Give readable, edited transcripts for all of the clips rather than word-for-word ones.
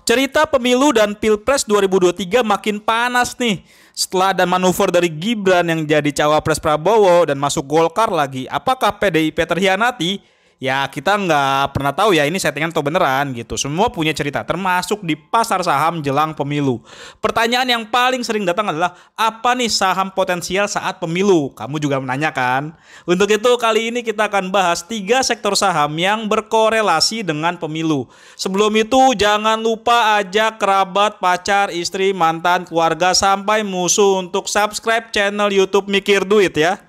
Cerita pemilu dan Pilpres 2023 makin panas nih. Setelah ada manuver dari Gibran yang jadi cawapres Prabowo dan masuk Golkar lagi, apakah PDIP terhianati? Ya kita nggak pernah tahu ya ini settingan atau beneran gitu. Semua punya cerita termasuk di pasar saham jelang pemilu. Pertanyaan yang paling sering datang adalah apa nih saham potensial saat pemilu? Kamu juga menanyakan. Untuk itu kali ini kita akan bahas 3 sektor saham yang berkorelasi dengan pemilu. Sebelum itu jangan lupa ajak kerabat, pacar, istri, mantan, keluarga sampai musuh untuk subscribe channel YouTube Mikir Duit ya.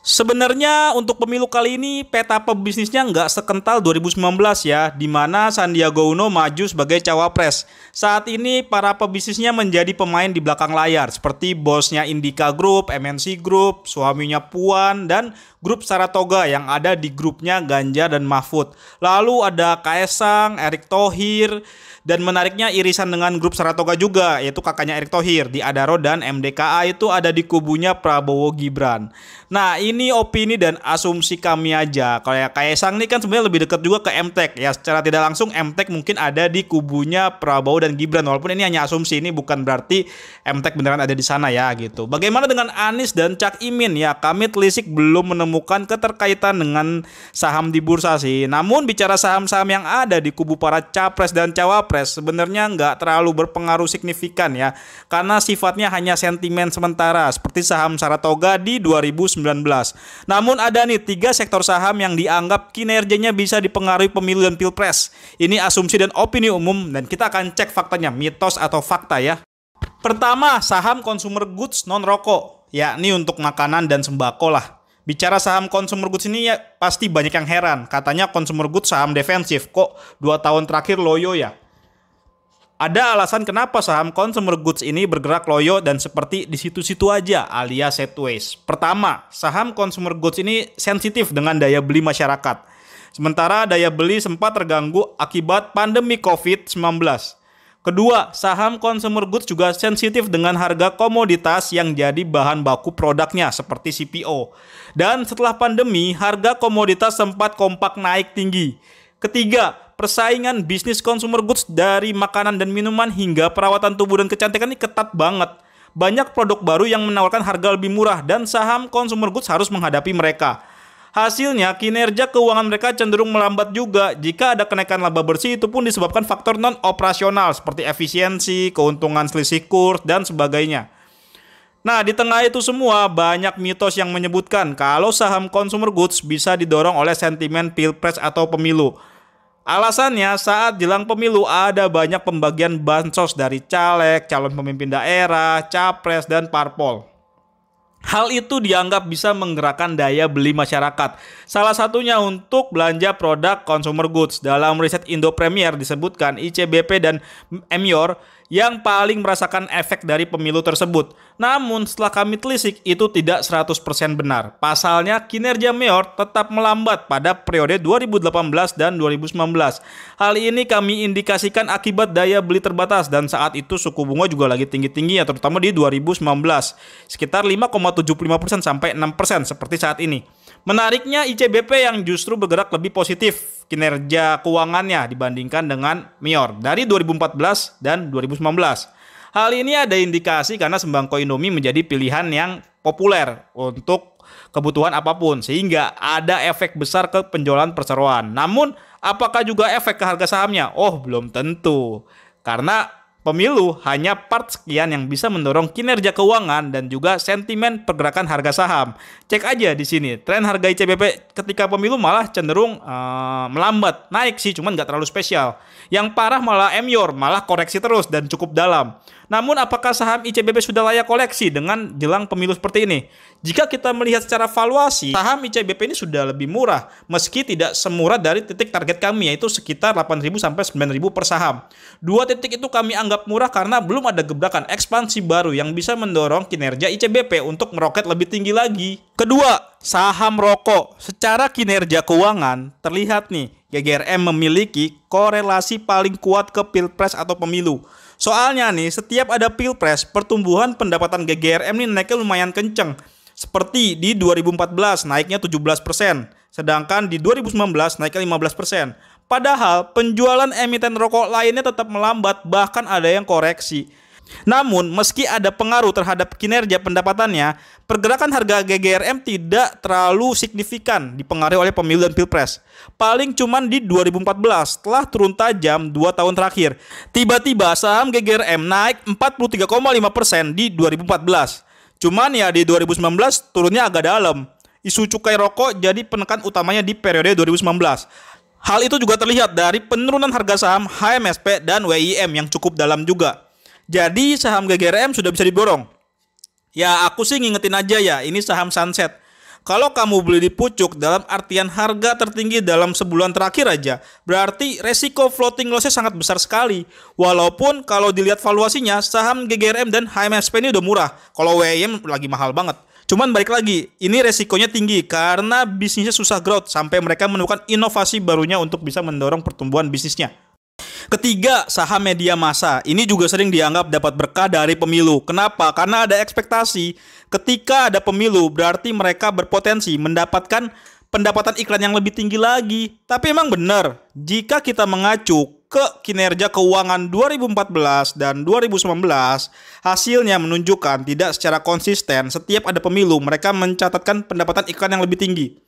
Sebenarnya untuk pemilu kali ini peta pebisnisnya nggak sekental 2019 ya, di mana Sandiaga Uno maju sebagai cawapres. Saat ini para pebisnisnya menjadi pemain di belakang layar seperti bosnya Indika Group, MNC Group, suaminya Puan, dan grup Saratoga yang ada di grupnya Ganjar dan Mahfud. Lalu ada Kaesang, Erick Thohir, dan menariknya irisan dengan grup Saratoga juga, yaitu kakaknya Erick Thohir di Adaro dan MDKA itu ada di kubunya Prabowo Gibran. Nah ini opini dan asumsi kami aja. Kalau ya Kaesang ini kan sebenarnya lebih dekat juga ke MTEK ya, secara tidak langsung MTEK mungkin ada di kubunya Prabowo dan Gibran, walaupun ini hanya asumsi, ini bukan berarti MTEK beneran ada di sana ya gitu. Bagaimana dengan Anies dan Cak Imin ya, kami telisik belum menemukan keterkaitan dengan saham di bursa sih. Namun bicara saham-saham yang ada di kubu para capres dan cawapres sebenarnya nggak terlalu berpengaruh signifikan ya, karena sifatnya hanya sentimen sementara seperti saham Saratoga di 2019. Namun ada nih 3 sektor saham yang dianggap kinerjanya bisa dipengaruhi pemilu dan pilpres. Ini asumsi dan opini umum dan kita akan cek faktanya, mitos atau fakta ya. Pertama, saham consumer goods non rokok, yakni untuk makanan dan sembako lah. Bicara saham consumer goods ini ya pasti banyak yang heran. Katanya consumer goods saham defensif, kok 2 tahun terakhir loyo ya? Ada alasan kenapa saham consumer goods ini bergerak loyo dan seperti di situ-situ aja alias sideways. Pertama, saham consumer goods ini sensitif dengan daya beli masyarakat. Sementara daya beli sempat terganggu akibat pandemi COVID-19. Kedua, saham consumer goods juga sensitif dengan harga komoditas yang jadi bahan baku produknya seperti CPO. Dan setelah pandemi, harga komoditas sempat kompak naik tinggi. Ketiga, persaingan bisnis consumer goods dari makanan dan minuman hingga perawatan tubuh dan kecantikan ini ketat banget. Banyak produk baru yang menawarkan harga lebih murah dan saham consumer goods harus menghadapi mereka. Hasilnya, kinerja keuangan mereka cenderung melambat juga. Jika ada kenaikan laba bersih, itu pun disebabkan faktor non-operasional seperti efisiensi, keuntungan selisih kurs, dan sebagainya. Nah, di tengah itu semua, banyak mitos yang menyebutkan kalau saham consumer goods bisa didorong oleh sentimen pilpres atau pemilu. Alasannya saat jelang pemilu ada banyak pembagian bansos dari caleg, calon pemimpin daerah, capres, dan parpol. Hal itu dianggap bisa menggerakkan daya beli masyarakat. Salah satunya untuk belanja produk consumer goods. Dalam riset Indo Premier disebutkan ICBP dan Emior yang paling merasakan efek dari pemilu tersebut. Namun setelah kami telisik itu tidak 100% benar. Pasalnya kinerja Meor tetap melambat pada periode 2018 dan 2019. Hal ini kami indikasikan akibat daya beli terbatas dan saat itu suku bunga juga lagi tinggi-tinggi ya, terutama di 2019. Sekitar 5,75% sampai 6% seperti saat ini. Menariknya ICBP yang justru bergerak lebih positif kinerja keuangannya dibandingkan dengan Meor dari 2014 dan 2019. Hal ini ada indikasi karena sembako Indomie menjadi pilihan yang populer untuk kebutuhan apapun sehingga ada efek besar ke penjualan perseroan. Namun apakah juga efek ke harga sahamnya? Oh, belum tentu. Karena pemilu hanya part sekian yang bisa mendorong kinerja keuangan dan juga sentimen pergerakan harga saham. Cek aja di sini, tren harga ICBP ketika pemilu malah cenderung melambat, naik sih, cuman nggak terlalu spesial. Yang parah malah Emior, malah koreksi terus dan cukup dalam. Namun apakah saham ICBP sudah layak koleksi dengan jelang pemilu seperti ini? Jika kita melihat secara valuasi, saham ICBP ini sudah lebih murah, meski tidak semurah dari titik target kami, yaitu sekitar 8.000 sampai 9.000 per saham. 2 titik itu kami anggap murah karena belum ada gebrakan ekspansi baru yang bisa mendorong kinerja ICBP untuk meroket lebih tinggi lagi. Kedua, saham rokok. Secara kinerja keuangan, terlihat nih, GGRM memiliki korelasi paling kuat ke pilpres atau pemilu. Soalnya nih, setiap ada pilpres, pertumbuhan pendapatan GGRM ini naiknya lumayan kenceng. Seperti di 2014 naiknya 17%, sedangkan di 2019 naiknya 15%. Padahal penjualan emiten rokok lainnya tetap melambat, bahkan ada yang koreksi. Namun, meski ada pengaruh terhadap kinerja pendapatannya, pergerakan harga GGRM tidak terlalu signifikan dipengaruhi oleh pemilu dan pilpres. Paling cuman di 2014 setelah turun tajam 2 tahun terakhir. Tiba-tiba saham GGRM naik 43,5% di 2014. Cuman ya di 2019 turunnya agak dalam. Isu cukai rokok jadi penekan utamanya di periode 2019. Hal itu juga terlihat dari penurunan harga saham HMSP dan WIM yang cukup dalam juga. Jadi saham GGRM sudah bisa diborong. Ya aku sih ngingetin aja ya, ini saham sunset. Kalau kamu beli di pucuk dalam artian harga tertinggi dalam sebulan terakhir aja, berarti resiko floating loss-nya sangat besar sekali. Walaupun kalau dilihat valuasinya, saham GGRM dan HMSP ini udah murah. Kalau WIM lagi mahal banget. Cuman balik lagi, ini resikonya tinggi karena bisnisnya susah growth sampai mereka menemukan inovasi barunya untuk bisa mendorong pertumbuhan bisnisnya. Ketiga, saham media massa. Ini juga sering dianggap dapat berkah dari pemilu. Kenapa? Karena ada ekspektasi ketika ada pemilu berarti mereka berpotensi mendapatkan pendapatan iklan yang lebih tinggi lagi. Tapi emang benar, jika kita mengacu ke kinerja keuangan 2014 dan 2019, hasilnya menunjukkan tidak secara konsisten setiap ada pemilu mereka mencatatkan pendapatan iklan yang lebih tinggi.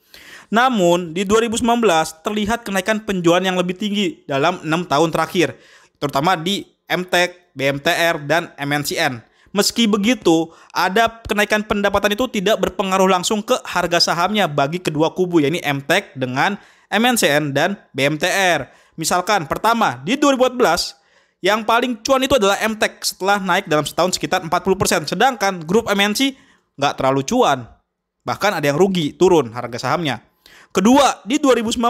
Namun, di 2019 terlihat kenaikan penjualan yang lebih tinggi dalam 6 tahun terakhir, terutama di MTEK, BMTR, dan MNCN. Meski begitu, ada kenaikan pendapatan itu tidak berpengaruh langsung ke harga sahamnya bagi kedua kubu, yakni MTEK dengan MNCN dan BMTR. Misalkan, pertama, di 2014, yang paling cuan itu adalah MTEK setelah naik dalam setahun sekitar 40%, sedangkan grup MNC nggak terlalu cuan. Bahkan ada yang rugi, turun harga sahamnya. Kedua, di 2019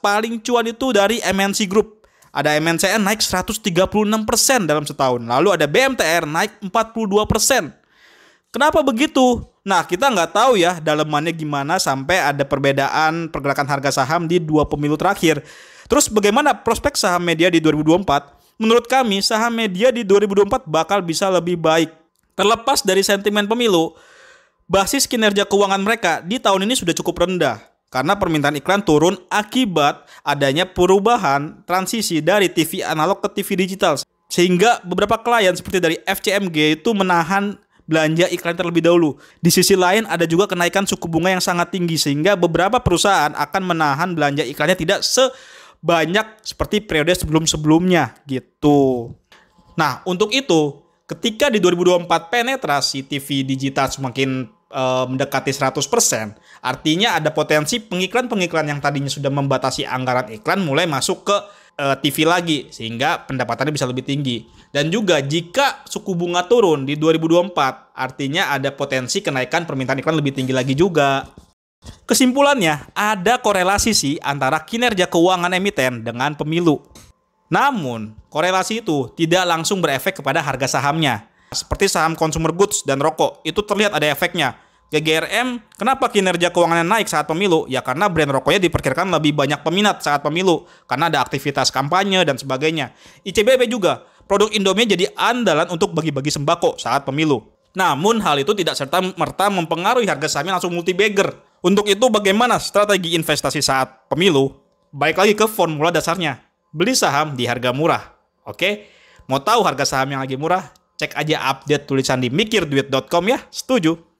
paling cuan itu dari MNC Group. Ada MNCN naik 136% dalam setahun. Lalu ada BMTR naik 42%. Kenapa begitu? Nah, kita nggak tahu ya dalemannya gimana sampai ada perbedaan pergerakan harga saham di 2 pemilu terakhir. Terus bagaimana prospek saham media di 2024? Menurut kami, saham media di 2024 bakal bisa lebih baik. Terlepas dari sentimen pemilu, basis kinerja keuangan mereka di tahun ini sudah cukup rendah. Karena permintaan iklan turun akibat adanya perubahan transisi dari TV analog ke TV digital. Sehingga beberapa klien seperti dari FCMG itu menahan belanja iklan terlebih dahulu. Di sisi lain ada juga kenaikan suku bunga yang sangat tinggi. Sehingga beberapa perusahaan akan menahan belanja iklannya tidak sebanyak seperti periode sebelum-sebelumnya gitu. Nah untuk itu ketika di 2024 penetrasi TV digital semakin mendekati 100%, artinya ada potensi pengiklan-pengiklan yang tadinya sudah membatasi anggaran iklan mulai masuk ke TV lagi, sehingga pendapatannya bisa lebih tinggi. Dan juga jika suku bunga turun di 2024, artinya ada potensi kenaikan permintaan iklan lebih tinggi lagi juga. Kesimpulannya, ada korelasi sih antara kinerja keuangan emiten dengan pemilu. Namun, korelasi itu tidak langsung berefek kepada harga sahamnya. Seperti saham consumer goods dan rokok, itu terlihat ada efeknya. GGRM, kenapa kinerja keuangannya naik saat pemilu? Ya karena brand rokoknya diperkirakan lebih banyak peminat saat pemilu, karena ada aktivitas kampanye dan sebagainya. ICBP juga, produk Indomie jadi andalan untuk bagi-bagi sembako saat pemilu. Namun hal itu tidak serta-merta mempengaruhi harga sahamnya langsung multi-bagger. Untuk itu bagaimana strategi investasi saat pemilu? Baik lagi ke formula dasarnya, beli saham di harga murah. Oke, mau tahu harga saham yang lagi murah? Cek aja update tulisan di mikirduit.com ya, setuju?